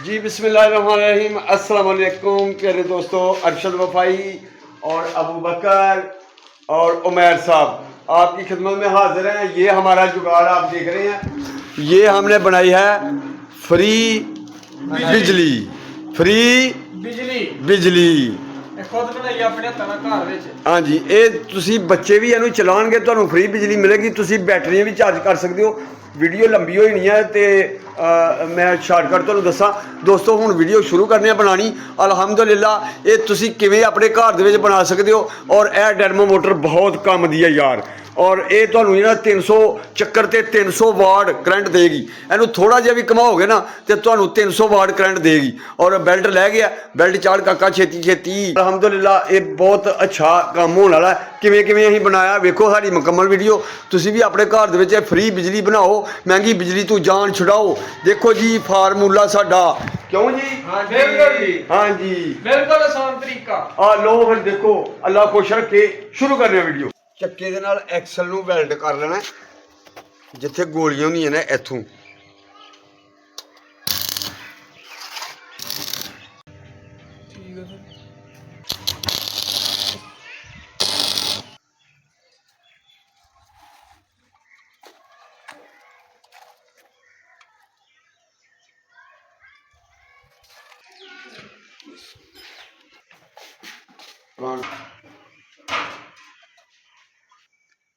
जी बिस्मिल्लाहिर्रहमानिर्रहीम, अस्सलाम वालेकुम प्यारे दोस्तों। अरशद वफाई और अबू बकर और उमैर साहब आपकी खिदमत में हाजिर हैं। ये हमारा जुगाड़ आप देख रहे हैं, ये हमने बनाई है फ्री बिजली। फ्री बिजली बिजली खुद बनाई अपने तना घर ਵਿੱਚ। हाँ जी, ये तुसी बच्चे भी ਇਹਨੂੰ ਚਲਾਉਣਗੇ ਤੁਹਾਨੂੰ फ्री बिजली मिलेगी। तुसी बैटरियां भी चार्ज कर सकते हो। वीडियो लंबी होई नहीं है तो मैं शार्टकट ਤੁਹਾਨੂੰ ਦੱਸਾਂ दोस्तों। ਹੁਣ वीडियो शुरू करने बनानी अलहमदुलिल्ला। ये तुसी किवें अपने घर ਦੇ ਵਿੱਚ बना सकते हो। और यह डायनमो मोटर बहुत काम दी है यार। और ये ਤੁਹਾਨੂੰ ਜਿਹੜਾ 300 ਚੱਕਰ ਤੇ 300 ਵਾਟ ਕਰੰਟ ਦੇਗੀ। ਇਹਨੂੰ ਥੋੜਾ ਜਿਹਾ ਵੀ ਘਮਾਓਗੇ ਨਾ ਤੇ ਤੁਹਾਨੂੰ 300 ਵਾਟ ਕਰੰਟ ਦੇਗੀ। और बेल्ट लै गया, बेल्ट चाड़ काका छेती छेती अलहमदुलिल्ला। ये बहुत अच्छा काम होने वाला है। किवें किवें असीं बनाया वेखो साडी मुकम्मल वीडियो। तुसीं भी अपने घर दे विच फ्री बिजली बनाओ, महंगी बिजली तो जान छुड़ाओ। देखो जी फार्मूला साडा, क्यों जी? हाँ बिल्कुल जी, हाँ जी बिल्कुल आसान तरीका। आ लो फिर देखो, अल्लाह खुश रखे। शुरू करने वीडियो। ਚੱਕੇ ਦੇ ਨਾਲ ਐਕਸਲ ਨੂੰ ਵੈਲਡ ਕਰ ਲੈਣਾ ਜਿੱਥੇ ਗੋਲੀਆਂ ਹੁੰਦੀਆਂ ਨੇ ਇੱਥੋਂ। ठीक है सर।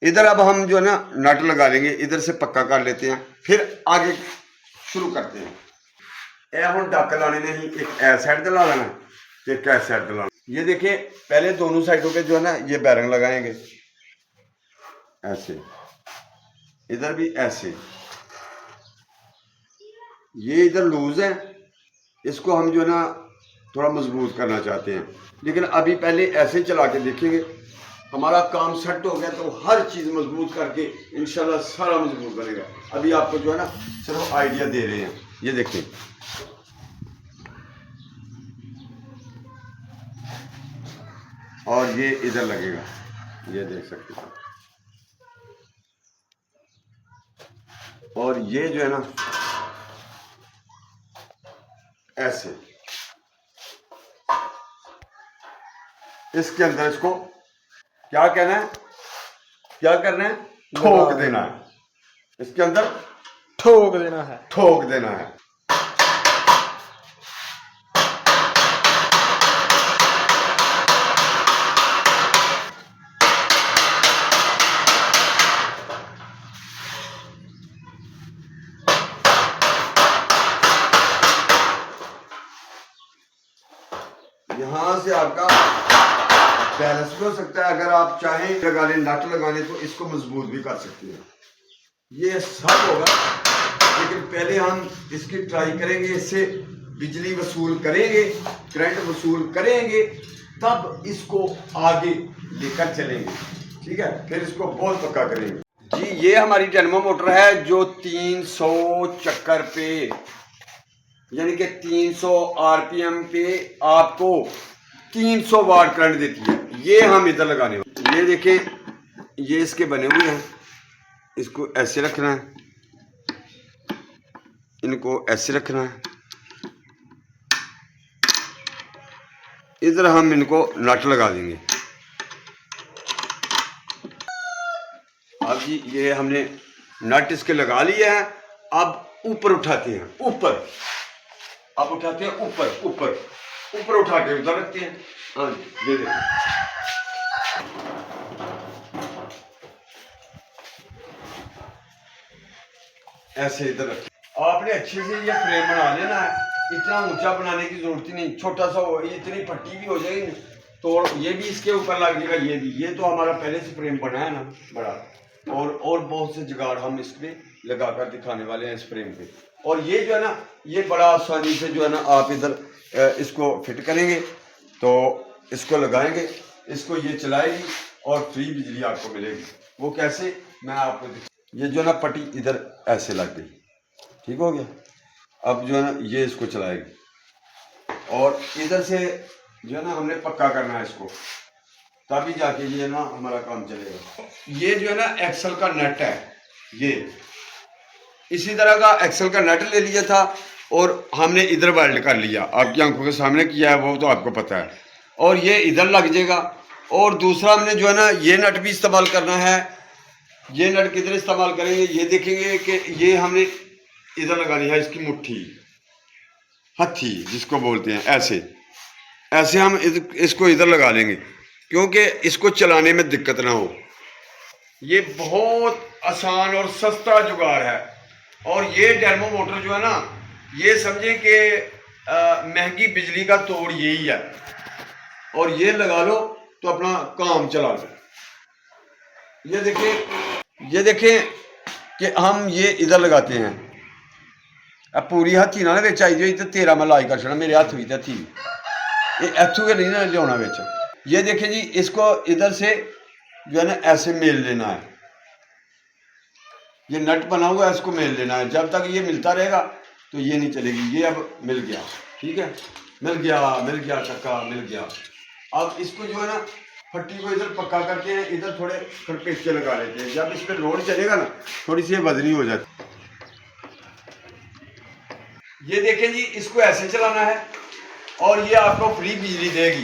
इधर अब हम जो है ना नट लगा लेंगे, इधर से पक्का कर लेते हैं, फिर आगे शुरू करते हैं। यह हम डक लाने ने ही एक ऐस साइड से ला लेना, एक ऐस साइड से लाना। ये देखिए पहले दोनों साइडों पे जो है ना ये बैरंग लगाएंगे ऐसे, इधर भी ऐसे। ये इधर लूज है, इसको हम जो है ना थोड़ा मजबूत करना चाहते हैं। लेकिन अभी पहले ऐसे चला के देखेंगे, हमारा काम सेट हो गया तो हर चीज़ मजबूत करके इंशाल्लाह सारा मजबूत बनेगा। अभी आपको जो है ना सिर्फ आइडिया दे रहे हैं। ये देखिए और ये इधर लगेगा, ये देख सकते हैं। और ये जो है ना ऐसे, इसके अंदर इसको क्या कहना है, क्या करना है? ठोक देना है। इसके अंदर ठोक देना है, ठोक देना है। यहां से आपका बैलेंस भी हो सकता है। अगर आप चाहें लगाने नट लगाने तो इसको मजबूत भी कर सकते हैं। ये सब होगा, लेकिन पहले हम इसकी ट्राई करेंगे, इससे बिजली वसूल करेंगे, करंट वसूल करेंगे, तब इसको आगे लेकर चलेंगे। ठीक है, फिर इसको बहुत पक्का करेंगे जी। ये हमारी डायनमो मोटर है जो 300 चक्कर पे यानी कि 300 आरपीएम पे आपको 300 वाट करंट देती है। ये हम इधर लगाने वाले। ये देखें, ये इसके बने हुए हैं, इसको ऐसे रखना है, इनको ऐसे रखना है। इधर हम इनको नट लगा देंगे। अब जी ये हमने नट इसके लगा लिए हैं। अब ऊपर उठाते हैं, ऊपर अब उठाते हैं, ऊपर ऊपर ऊपर उठा के उधर रखते हैं। हाँ जी, ये देखिए ऐसे इधर रखें। आपने अच्छे से ये फ्रेम बना लेना है, इतना ऊंचा बनाने की जरूरत ही नहीं। छोटा सा हो, इतनी पट्टी भी हो जाएगी तो ये भी इसके ऊपर लग जाएगा। ये तो हमारा पहले से फ्रेम बना है ना बड़ा। और बहुत से जुगाड़ हम इस पे लगा कर दिखाने वाले हैं इस फ्रेम पे। और ये जो है ना ये बड़ा आसानी से जो है ना आप इधर इसको फिट करेंगे तो इसको लगाएंगे, इसको ये चलाएगी और फ्री बिजली आपको मिलेगी। वो कैसे मैं आपको ये जो है ना पट्टी इधर ऐसे लग गई, ठीक हो गया। अब जो है ना ये इसको चलाएगी और इधर से जो है ना हमने पक्का करना है इसको, तभी जाके ये ना हमारा काम चलेगा। ये जो है ना एक्सल का नट है, ये इसी तरह का एक्सल का नट ले लिया था और हमने इधर वेल्ड कर लिया, आपकी आंखों के सामने किया है, वो तो आपको पता है। और ये इधर लग जाएगा। और दूसरा हमने जो है ना ये नट भी इस्तेमाल करना है। ये नट किधर इस्तेमाल करेंगे, ये देखेंगे कि ये हमने इधर लगानी है, इसकी मुट्ठी, हथी जिसको बोलते हैं, ऐसे ऐसे हम इसको इधर लगा लेंगे, क्योंकि इसको चलाने में दिक्कत ना हो। ये बहुत आसान और सस्ता जुगाड़ है। और ये डैर्मो मोटर जो है ना, ये समझें कि महंगी बिजली का तोड़ यही है। और ये लगा लो तो अपना काम चला लो। ये देखें कि हम ये इधर लगाते हैं। अब पूरी हथी ना बिच आई जाए तो तेरा मैं लाई कर छड़ा, मेरे हाथ हुई हथी ये इथों के नहीं ना लिया बिच। ये देखें जी, इसको इधर से जो है ना ऐसे मेल लेना है। ये नट बना हुआ है, इसको मेल लेना है। जब तक ये मिलता रहेगा तो ये नहीं चलेगी। ये अब मिल गया, ठीक है, मिल गया चक्का मिल गया। अब इसको जो है ना फट्टी को इधर पक्का करके इधर थोड़े खरपेचे लगा लेते हैं। जब इस पर लोड चलेगा ना थोड़ी सी वजनी हो जाती। ये देखें जी, इसको ऐसे चलाना है और ये आपको फ्री बिजली देगी,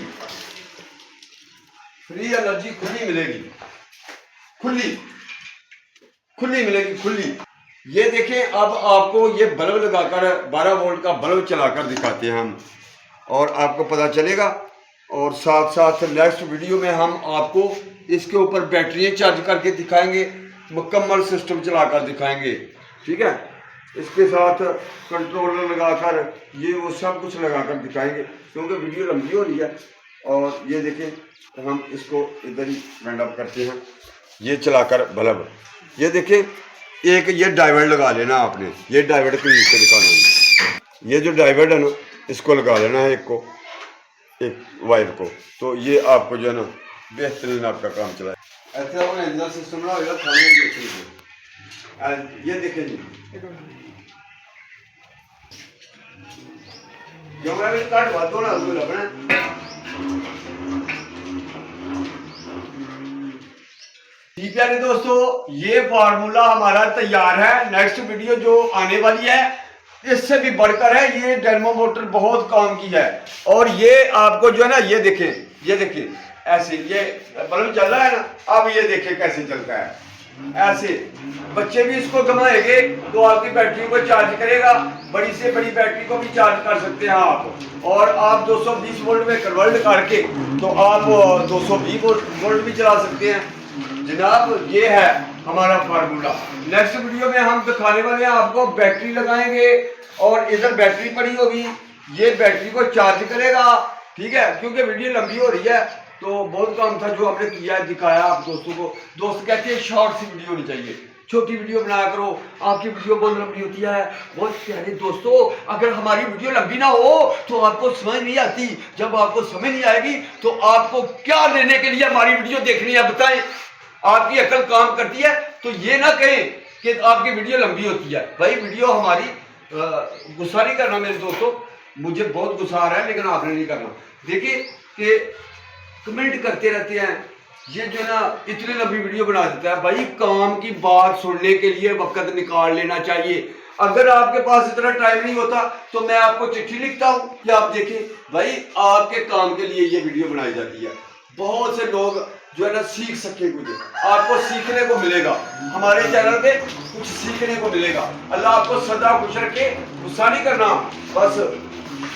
फ्री एनर्जी खुली मिलेगी, खुली मिलेगी, खुली। ये देखें, अब आपको ये बल्ब लगाकर 12 वोल्ट का बल्ब चलाकर दिखाते हैं हम, और आपको पता चलेगा। और साथ साथ नेक्स्ट वीडियो में हम आपको इसके ऊपर बैटरियाँ चार्ज करके दिखाएंगे, मुकम्मल सिस्टम चलाकर दिखाएंगे, ठीक है। इसके साथ कंट्रोलर लगाकर ये वो सब कुछ लगाकर दिखाएंगे, क्योंकि वीडियो लंबी हो रही है। और ये देखें, हम इसको इधर ही बैंड अप करते हैं, ये चलाकर बल्ब। ये देखें, एक ये डाइवर्ट लगा लेना आपने, ये डाइवर्ट को नीचे निकालना है। ये जो डाइवर्ट है ना, इसको लगा लेना है एक वायर को, तो ये आपको जो है ना बेहतरीन आपका काम चलाए। ऐसे अपने इंजन सिस्टम ना होगा थाने ये देखें जी, जो मैं भी काट बातों ना उसको लगना। ठीक है दोस्तों, ये फार्मूला हमारा तैयार है। नेक्स्ट वीडियो जो आने वाली है इससे भी बढ़कर है। ये डैर्मो मोटर बहुत काम की है। और ये आपको जो है ना, ये देखें ऐसे ये बल्ब चल रहा है ना, अब ये देखें कैसे चलता है। ऐसे बच्चे भी इसको घुमाएंगे तो आपकी बैटरी को चार्ज करेगा। बड़ी से बड़ी बैटरी को भी चार्ज कर सकते हैं आप। और आप 220 वोल्ट में कन्वर्ट करके तो आप 220 वोल्ट भी चला सकते हैं जनाब। ये है हमारा फार्मूला। नेक्स्ट वीडियो में हम दिखाने वाले हैं आपको, बैटरी लगाएंगे और इधर बैटरी पड़ी होगी, ये बैटरी को चार्ज करेगा, ठीक है। क्योंकि वीडियो लंबी हो रही है तो बहुत काम था जो हमने किया है, दिखाया आप दोस्तों को। दोस्त कहते हैं शॉर्ट सी वीडियो होनी चाहिए, छोटी वीडियो बनाया करो, आपकी वीडियो बहुत लंबी होती है। बहुत प्यारे दोस्तों, अगर हमारी वीडियो लंबी ना हो तो आपको समझ नहीं आती। जब आपको समझ नहीं आएगी तो आपको क्या लेने के लिए हमारी वीडियो देखनी है बताएं। आपकी अकल काम करती है तो ये ना कहें कि आपकी वीडियो लंबी होती है। भाई वीडियो हमारी, गुस्सा नहीं करना मेरे दोस्तों, मुझे बहुत गुस्सा आ रहा है लेकिन आपने नहीं करना। देखिए कि कमेंट करते रहते हैं, ये जो ना इतनी लंबी वीडियो बना देता है। भाई काम की बात सुनने के लिए वक्त निकाल लेना चाहिए। अगर आपके पास इतना टाइम नहीं होता तो मैं आपको चिट्ठी लिखता हूँ कि आप देखें। भाई आपके काम के लिए ये वीडियो बनाई जाती है। बहुत से लोग जो है ना सीख सके, कुछ आपको सीखने को मिलेगा, हमारे चैनल पे कुछ सीखने को मिलेगा। अल्लाह आपको सदा खुश रखे। गुस्सा नहीं करना, बस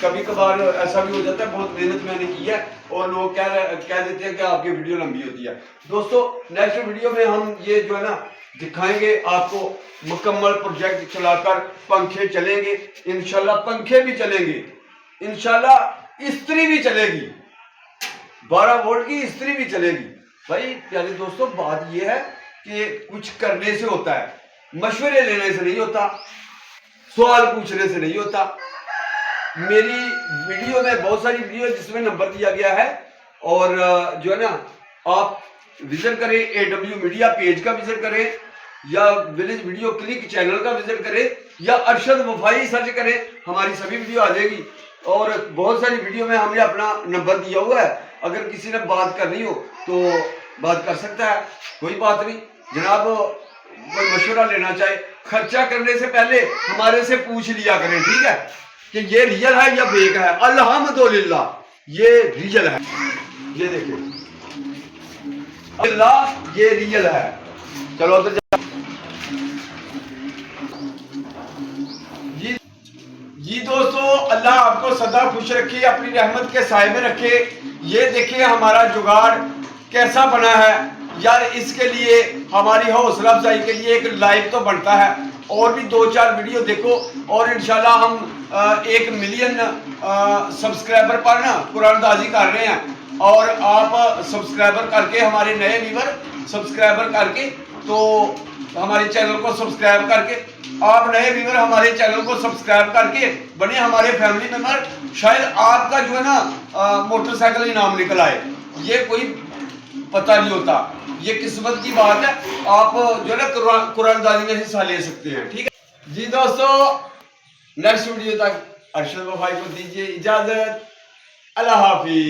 कभी कभार ऐसा भी हो जाता है। बहुत मेहनत मैंने की है और लोग कह देते हैं कि आपकी वीडियो लंबी होती है। दोस्तों नेक्स्ट वीडियो में हम ये जो है ना दिखाएंगे आपको, मुकम्मल प्रोजेक्ट चलाकर पंखे चलेंगे इंशाल्लाह, पंखे भी चलेंगे इंशाल्लाह, इस्त्री भी चलेगी, 12 वोल्ट की इस्त्री भी चलेगी। भाई प्यारे दोस्तों, बात यह है कि कुछ करने से होता है, मशवरे लेने से नहीं होता, सवाल पूछने से नहीं होता। मेरी वीडियो में बहुत सारी वीडियो है जिसमें नंबर दिया गया है, और जो है ना आप विजिट करें, AW मीडिया पेज का विजिट करें, या विलेज वीडियो क्लिक चैनल का विजिट करें, या अरशद वफाई सर्च करें, हमारी सभी वीडियो आ जाएगी। और बहुत सारी वीडियो में हमने अपना नंबर दिया हुआ है, अगर किसी ने बात करनी हो तो बात कर सकता है, कोई बात नहीं जनाब। कोई मशवरा लेना चाहे, खर्चा करने से पहले हमारे से पूछ लिया करें, ठीक है, कि ये रियल है या फेक है। अल्हम्दुलिल्लाह ये रियल है, ये देखिए अल्लाह ये रियल है। चलो तो जी दोस्तों, अल्लाह आपको सदा खुश रखे, अपनी रहमत के साए में रखे। ये देखिए हमारा जुगाड़ कैसा बना है यार। इसके लिए हमारी हौसला अफजाई के लिए एक लाइक तो बनता है, और भी 2-4 वीडियो देखो, और इंशाल्लाह हम 1 मिलियन सब्सक्राइबर पर ना कुरानदाजी कर रहे हैं। और आप सब्सक्राइबर करके, हमारे नए व्यूअर सब्सक्राइबर करके, तो हमारे चैनल को सब्सक्राइब करके, आप नए व्यूअर हमारे चैनल को सब्सक्राइब करके बने हमारे फैमिली मेंबर। शायद आपका जो है ना मोटरसाइकिल इनाम निकल आए, ये कोई पता नहीं होता, ये किस्मत की बात है। आप जो है ना कुरानदाजी में हिस्सा ले सकते हैं, ठीक है जी दोस्तों। नेक्स्ट वीडियो तक अरशद भाई को दीजिए इजाजत। अल्लाह हाफिज।